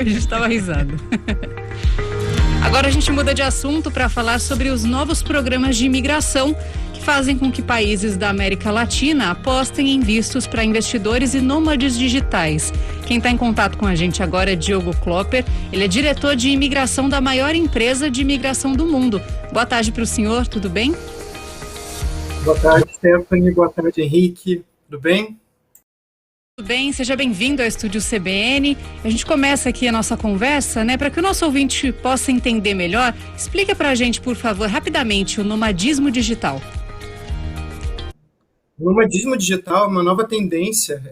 A gente estava risando. Agora a gente muda de assunto para falar sobre os novos programas de imigração que fazem com que países da América Latina apostem em vistos para investidores e nômades digitais. Quem está em contato com a gente agora é Diogo Klopper. Ele é diretor de imigração da maior empresa de imigração do mundo. Boa tarde para o senhor, tudo bem? Boa tarde, Stephanie. Boa tarde, Henrique. Tudo bem? Tudo bem, seja bem-vindo ao Estúdio CBN. A gente começa aqui a nossa conversa, né? Para que o nosso ouvinte possa entender melhor, explica para a gente, por favor, rapidamente, o nomadismo digital. O nomadismo digital é uma nova tendência,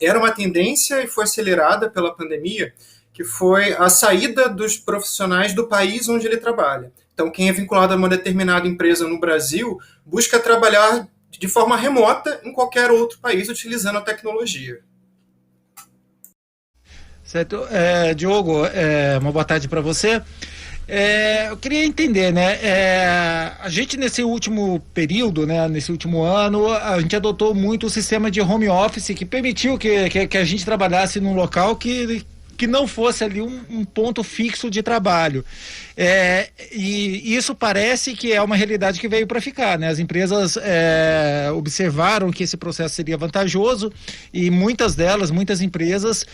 era uma tendência e foi acelerada pela pandemia, que foi a saída dos profissionais do país onde ele trabalha. Então, quem é vinculado a uma determinada empresa no Brasil busca trabalhar de forma remota em qualquer outro país utilizando a tecnologia. Certo. Diogo, uma boa tarde para você. Eu queria entender, né? A gente nesse último período, né? Nesse último ano, a gente adotou muito o sistema de home office que permitiu que a gente trabalhasse num local que não fosse ali um ponto fixo de trabalho. E isso parece que é uma realidade que veio para ficar, né? As empresas observaram que esse processo seria vantajoso e muitas empresas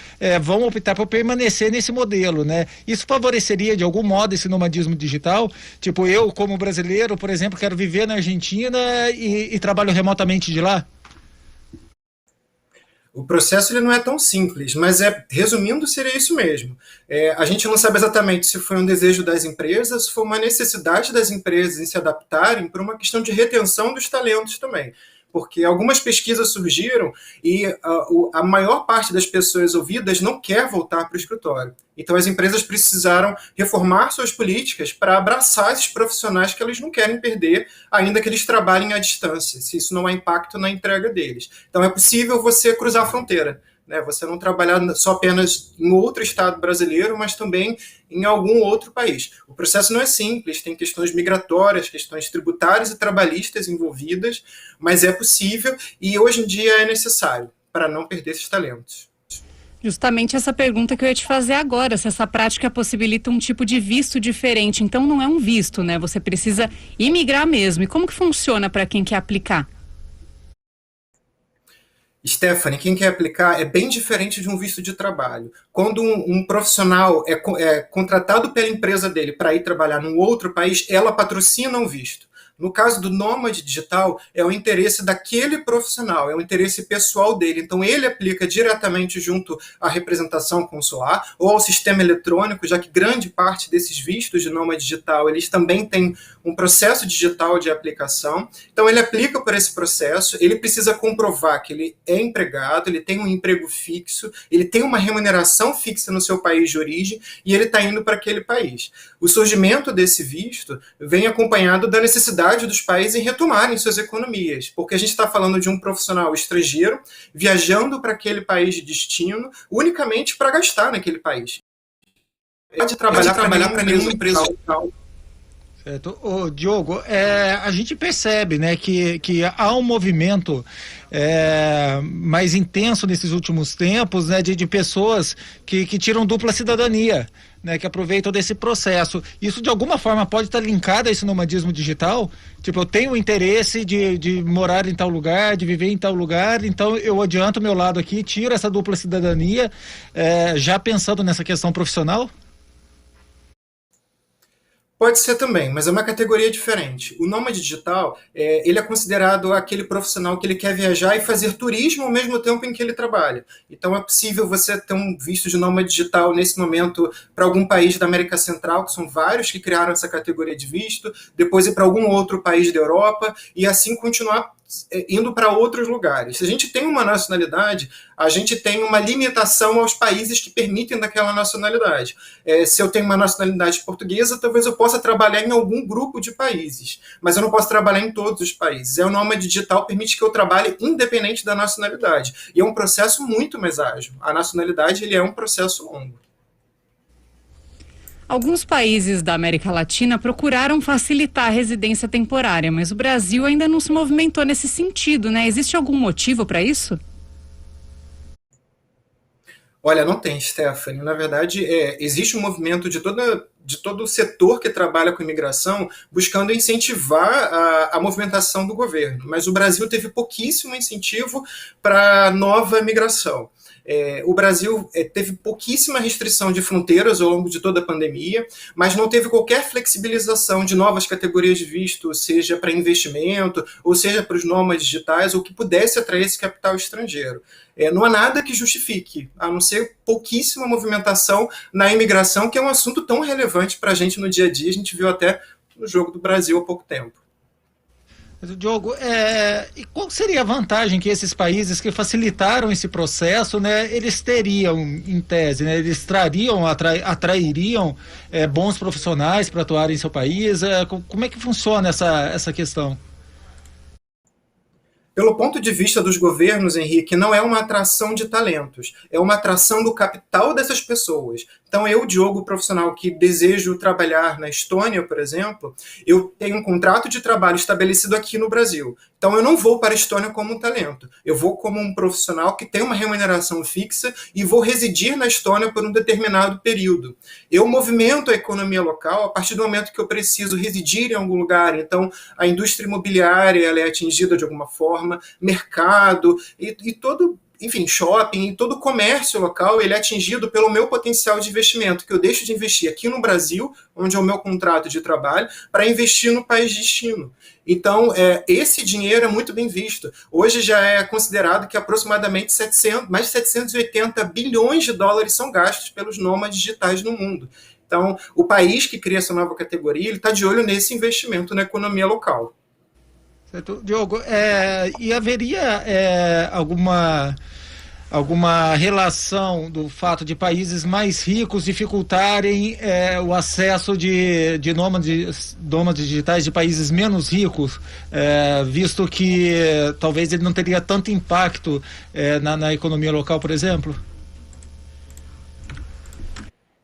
vão optar por permanecer nesse modelo, né? Isso favoreceria de algum modo esse nomadismo digital? Tipo, eu como brasileiro, por exemplo, quero viver na Argentina e trabalho remotamente de lá? O processo ele não é tão simples, mas resumindo, seria isso mesmo. A gente não sabe exatamente se foi um desejo das empresas, se foi uma necessidade das empresas em se adaptarem para uma questão de retenção dos talentos também. Porque algumas pesquisas surgiram e a maior parte das pessoas ouvidas não quer voltar para o escritório. Então as empresas precisaram reformar suas políticas para abraçar esses profissionais que eles não querem perder, ainda que eles trabalhem à distância, se isso não há impacto na entrega deles. Então é possível você cruzar a fronteira, né? Você não trabalhar só apenas em outro estado brasileiro, mas também em algum outro país. O processo não é simples, tem questões migratórias, questões tributárias e trabalhistas envolvidas, mas é possível e hoje em dia é necessário para não perder esses talentos. Justamente essa pergunta que eu ia te fazer agora, se essa prática possibilita um tipo de visto diferente. Então não é um visto, né? Você precisa imigrar mesmo. E como que funciona para quem quer aplicar? Stephanie, quem quer aplicar é bem diferente de um visto de trabalho. Quando um profissional é contratado pela empresa dele para ir trabalhar num outro país, ela patrocina um visto. No caso do nômade digital, é o interesse daquele profissional, é o interesse pessoal dele. Então, ele aplica diretamente junto à representação consular ou ao sistema eletrônico, já que grande parte desses vistos de nômade digital, eles também têm um processo digital de aplicação. Então, ele aplica por esse processo, ele precisa comprovar que ele é empregado, ele tem um emprego fixo, ele tem uma remuneração fixa no seu país de origem e ele está indo para aquele país. O surgimento desse visto vem acompanhado da necessidade dos países em retomarem suas economias, porque a gente está falando de um profissional estrangeiro viajando para aquele país de destino unicamente para gastar naquele país. Pode trabalhar para nenhuma empresa local. Certo. Diogo, a gente percebe, né, que há um movimento mais intenso nesses últimos tempos, né, de pessoas que tiram dupla cidadania, né, que aproveitam desse processo. Isso de alguma forma pode estar linkado a esse nomadismo digital? Tipo, eu tenho interesse de morar em tal lugar, de viver em tal lugar, então eu adianto o meu lado aqui, tiro essa dupla cidadania, já pensando nessa questão profissional? Pode ser também, mas é uma categoria diferente. O nômade digital, ele é considerado aquele profissional que ele quer viajar e fazer turismo ao mesmo tempo em que ele trabalha. Então é possível você ter um visto de nômade digital nesse momento para algum país da América Central, que são vários que criaram essa categoria de visto, depois ir para algum outro país da Europa e assim continuar indo para outros lugares. Se a gente tem uma nacionalidade, a gente tem uma limitação aos países que permitem daquela nacionalidade. Se eu tenho uma nacionalidade portuguesa, talvez eu possa trabalhar em algum grupo de países, mas eu não posso trabalhar em todos os países. O nômade digital permite que eu trabalhe independente da nacionalidade. E é um processo muito mais ágil. A nacionalidade ele é um processo longo. Alguns países da América Latina procuraram facilitar a residência temporária, mas o Brasil ainda não se movimentou nesse sentido, né? Existe algum motivo para isso? Olha, não tem, Stephanie. Na verdade, existe um movimento de todo o setor que trabalha com imigração buscando incentivar a movimentação do governo. Mas o Brasil teve pouquíssimo incentivo para nova migração. O Brasil teve pouquíssima restrição de fronteiras ao longo de toda a pandemia, mas não teve qualquer flexibilização de novas categorias de visto, seja para investimento, ou seja para os nômades digitais, ou que pudesse atrair esse capital estrangeiro. Não há nada que justifique, a não ser pouquíssima movimentação na imigração, que é um assunto tão relevante para a gente no dia a dia. A gente viu até no Jogo do Brasil há pouco tempo. Diogo, e qual seria a vantagem que esses países que facilitaram esse processo, né, eles teriam, em tese, né, eles atrairiam bons profissionais para atuar em seu país? Como é que funciona essa questão? Pelo ponto de vista dos governos, Henrique, não é uma atração de talentos, é uma atração do capital dessas pessoas. Então, eu, Diogo, profissional que desejo trabalhar na Estônia, por exemplo, eu tenho um contrato de trabalho estabelecido aqui no Brasil. Então, eu não vou para a Estônia como um talento. Eu vou como um profissional que tem uma remuneração fixa e vou residir na Estônia por um determinado período. Eu movimento a economia local a partir do momento que eu preciso residir em algum lugar. Então, a indústria imobiliária ela é atingida de alguma forma, mercado e todo, enfim, shopping, todo o comércio local ele é atingido pelo meu potencial de investimento, que eu deixo de investir aqui no Brasil, onde é o meu contrato de trabalho, para investir no país de destino. Então, esse dinheiro é muito bem visto. Hoje já é considerado que aproximadamente mais de 780 bilhões de dólares são gastos pelos nômades digitais no mundo. Então, o país que cria essa nova categoria, ele está de olho nesse investimento na economia local. Certo. Diogo, e haveria alguma relação do fato de países mais ricos dificultarem o acesso de nômades digitais de países menos ricos, visto que talvez ele não teria tanto impacto na economia local, por exemplo?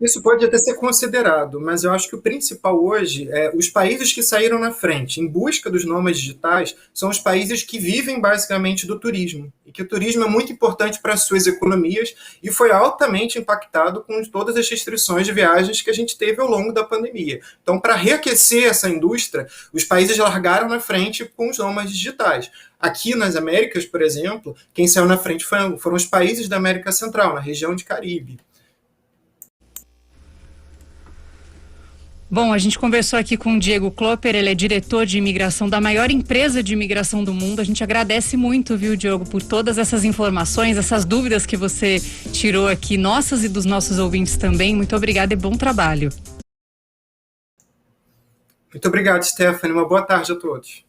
Isso pode até ser considerado, mas eu acho que o principal hoje os países que saíram na frente em busca dos nômades digitais são os países que vivem basicamente do turismo, e que o turismo é muito importante para as suas economias e foi altamente impactado com todas as restrições de viagens que a gente teve ao longo da pandemia. Então, para reaquecer essa indústria, os países largaram na frente com os nômades digitais. Aqui nas Américas, por exemplo, quem saiu na frente foram os países da América Central, na região de Caribe. Bom, a gente conversou aqui com o Diego Klopper, ele é diretor de imigração da maior empresa de imigração do mundo. A gente agradece muito, viu, Diogo, por todas essas informações, essas dúvidas que você tirou aqui, nossas e dos nossos ouvintes também. Muito obrigada e bom trabalho. Muito obrigado, Stephanie. Uma boa tarde a todos.